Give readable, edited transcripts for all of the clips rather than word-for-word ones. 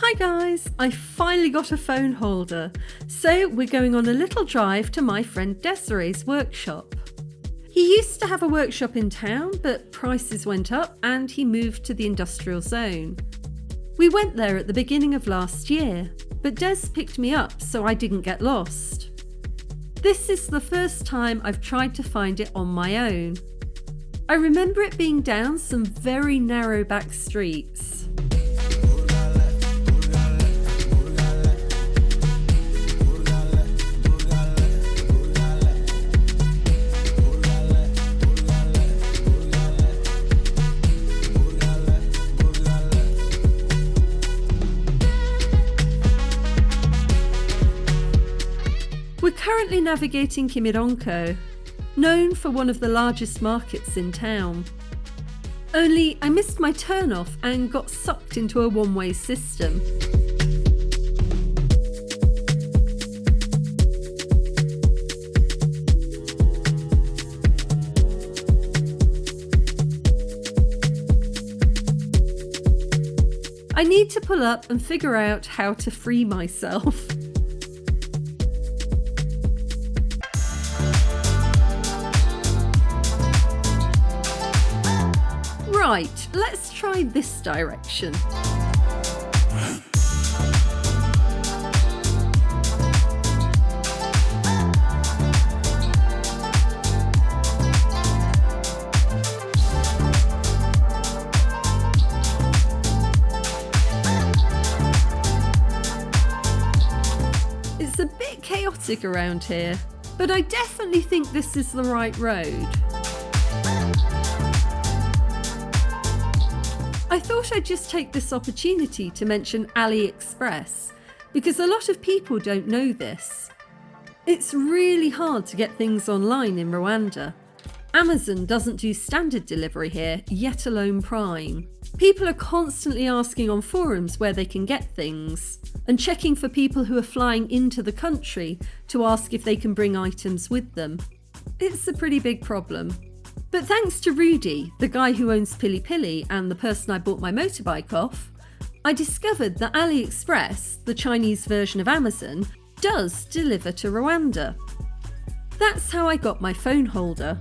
Hi guys, I finally got a phone holder, so we're going on a little drive to my friend Desiree's workshop. He used to have a workshop in town, but prices went up and he moved to the industrial zone. We went there at the beginning of last year, but Des picked me up so I didn't get lost. This is the first time I've tried to find it on my own. I remember it being down some very narrow back streets. We're currently navigating Kinyarwanda, known for one of the largest markets in town. Only I missed my turn-off and got sucked into a one-way system. I need to pull up and figure out how to free myself. Right, let's try this direction. It's a bit chaotic around here, but I definitely think this is the right road. I thought I'd just take this opportunity to mention AliExpress, because a lot of people don't know this. It's really hard to get things online in Rwanda. Amazon doesn't do standard delivery here, yet alone Prime. People are constantly asking on forums where they can get things, and checking for people who are flying into the country to ask if they can bring items with them. It's a pretty big problem. But thanks to Rudy, the guy who owns Pili Pili and the person I bought my motorbike off, I discovered that AliExpress, the Chinese version of Amazon, does deliver to Rwanda. That's how I got my phone holder.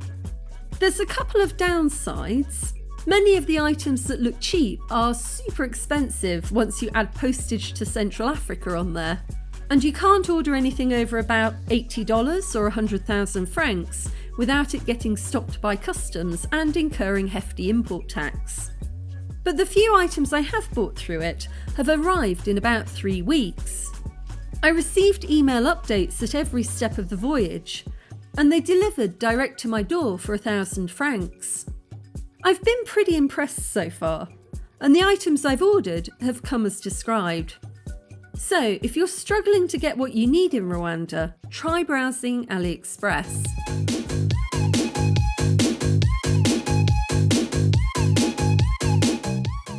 There's a couple of downsides. Many of the items that look cheap are super expensive once you add postage to Central Africa on there. And you can't order anything over about $80 or 100,000 francs without it getting stopped by customs and incurring hefty import tax. But the few items I have bought through it have arrived in about 3 weeks. I received email updates at every step of the voyage, and they delivered direct to my door for 1,000 francs. I've been pretty impressed so far, and the items I've ordered have come as described. So, if you're struggling to get what you need in Rwanda, try browsing AliExpress.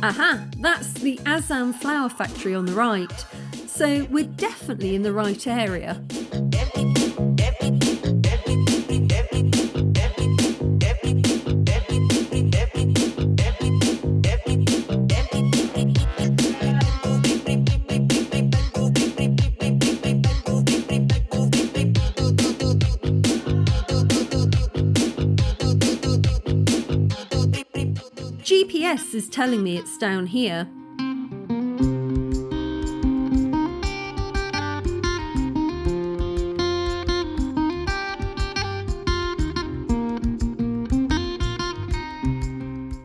Aha, that's the Azam flower factory on the right, so we're definitely in the right area. GPS is telling me it's down here.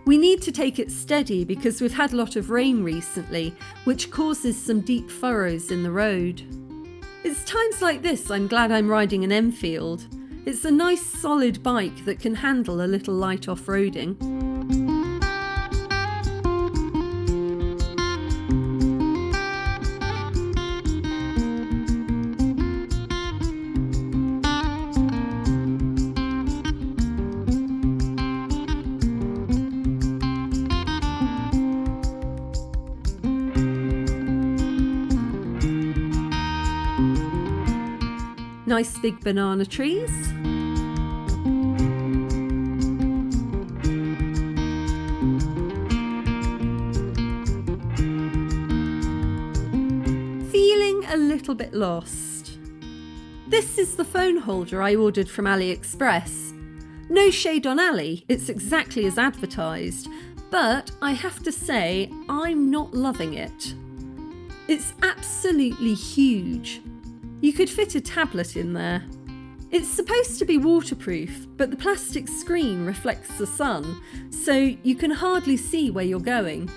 We need to take it steady because we've had a lot of rain recently, which causes some deep furrows in the road. It's times like this I'm glad I'm riding an Enfield. It's a nice solid bike that can handle a little light off-roading. Nice big banana trees. get a little bit lost. This is the phone holder I ordered from AliExpress. No shade on Ali, it's exactly as advertised, but I have to say I'm not loving it. It's absolutely huge. You could fit a tablet in there. It's supposed to be waterproof, but the plastic screen reflects the sun, so you can hardly see where you're going.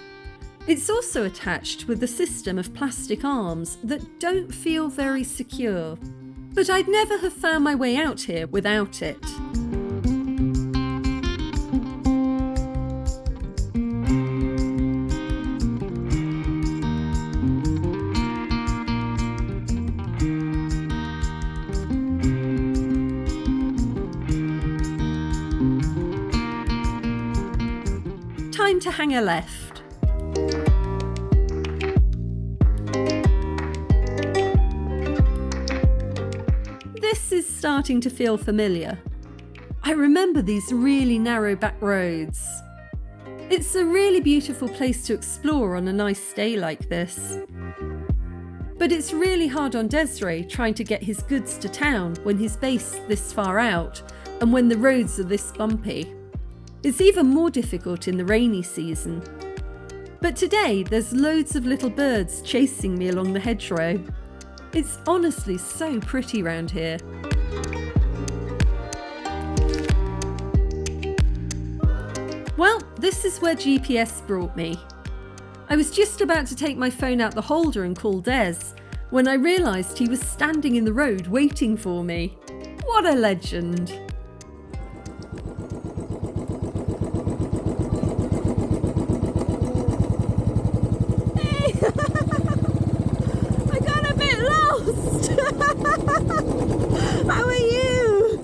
It's also attached with a system of plastic arms that don't feel very secure. But I'd never have found my way out here without it. Time to hang a left. This is starting to feel familiar. I remember these really narrow back roads. It's a really beautiful place to explore on a nice day like this. But it's really hard on Desiree trying to get his goods to town when he's based this far out and when the roads are this bumpy. It's even more difficult in the rainy season. But today there's loads of little birds chasing me along the hedgerow. It's honestly so pretty round here. Well, this is where GPS brought me. I was just about to take my phone out the holder and call Des when I realised he was standing in the road waiting for me. What a legend! How are you?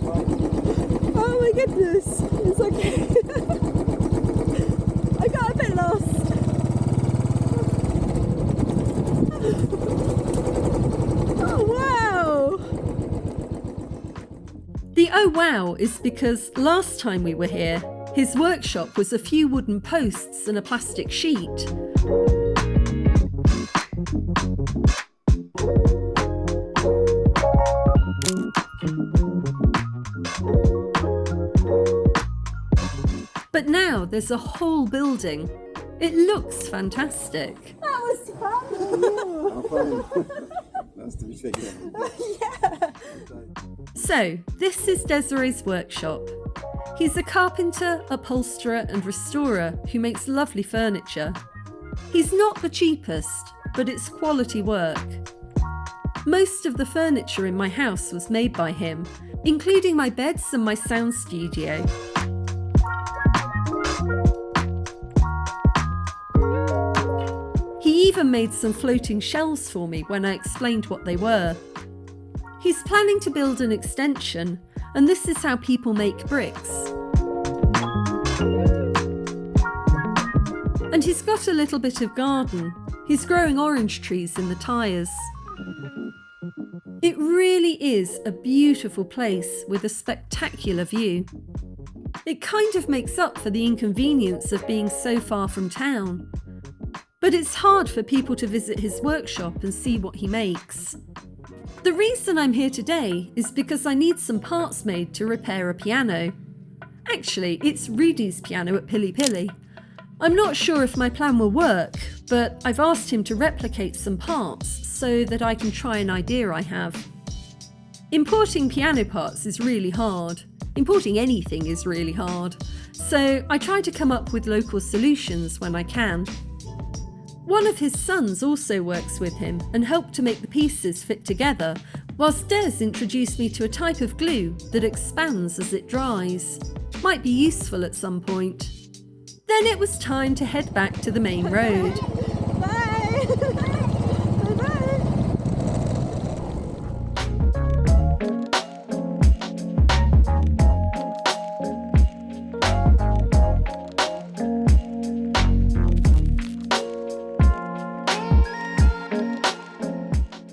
Oh my goodness, it's okay. I got a bit lost. Oh wow! The oh wow is because last time we were here, his workshop was a few wooden posts and a plastic sheet. But now there's a whole building. It looks fantastic. That was fun. Nice to meet you again. Yeah. So, this is Desiree's workshop. He's a carpenter, upholsterer and restorer who makes lovely furniture. He's not the cheapest, but it's quality work. Most of the furniture in my house was made by him, including my beds and my sound studio. He even made some floating shelves for me when I explained what they were. He's planning to build an extension, and this is how people make bricks. And he's got a little bit of garden. He's growing orange trees in the tyres. It really is a beautiful place with a spectacular view. It kind of makes up for the inconvenience of being so far from town. But it's hard for people to visit his workshop and see what he makes. The reason I'm here today is because I need some parts made to repair a piano. Actually, it's Rudy's piano at Pili Pili. I'm not sure if my plan will work, but I've asked him to replicate some parts so that I can try an idea I have. Importing piano parts is really hard. Importing anything is really hard. So I try to come up with local solutions when I can. One of his sons also works with him and helped to make the pieces fit together, whilst Des introduced me to a type of glue that expands as it dries. Might be useful at some point. Then it was time to head back to the main road. Bye. Bye-bye.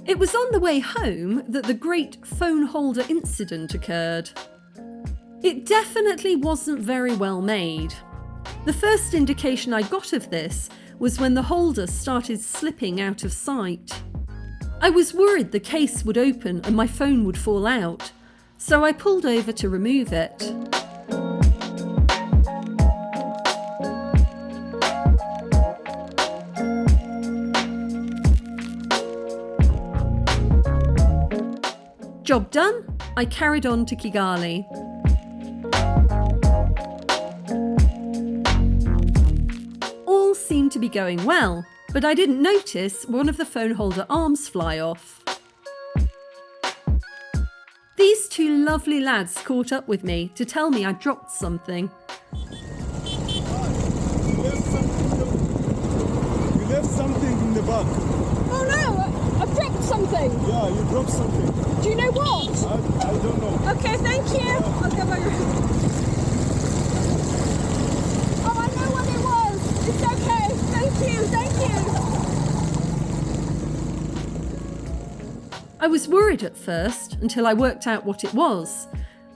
It was on the way home that the great phone holder incident occurred. It definitely wasn't very well made. The first indication I got of this was when the holder started slipping out of sight. I was worried the case would open and my phone would fall out, so I pulled over to remove it. Job done, I carried on to Kigali. All seemed to be going well, but I didn't notice one of the phone holder arms fly off. These two lovely lads caught up with me to tell me I dropped something. You left something in the bag. Oh no, I've dropped something. Yeah, you dropped something. Do you know what? I don't know. Okay, thank you. I'll go back. Oh, I know what it was. It's okay. Thank you. I was worried at first until I worked out what it was.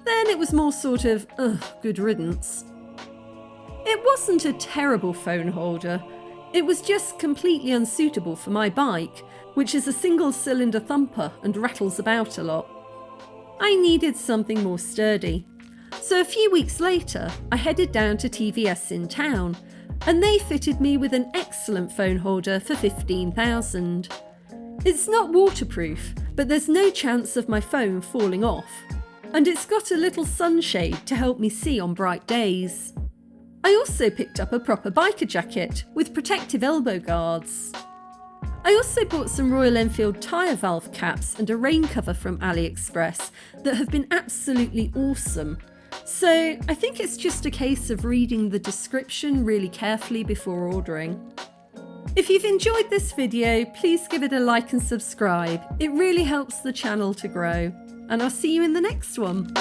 Then it was more sort of, good riddance. It wasn't a terrible phone holder. It was just completely unsuitable for my bike, which is a single-cylinder thumper and rattles about a lot. I needed something more sturdy. So a few weeks later, I headed down to TVS in town, and they fitted me with an excellent phone holder for $15,000. It's not waterproof, but there's no chance of my phone falling off. And it's got a little sunshade to help me see on bright days. I also picked up a proper biker jacket with protective elbow guards. I also bought some Royal Enfield tyre valve caps and a rain cover from AliExpress that have been absolutely awesome. So I think it's just a case of reading the description really carefully before ordering. If you've enjoyed this video, please give it a like and subscribe. It really helps the channel to grow. And I'll see you in the next one.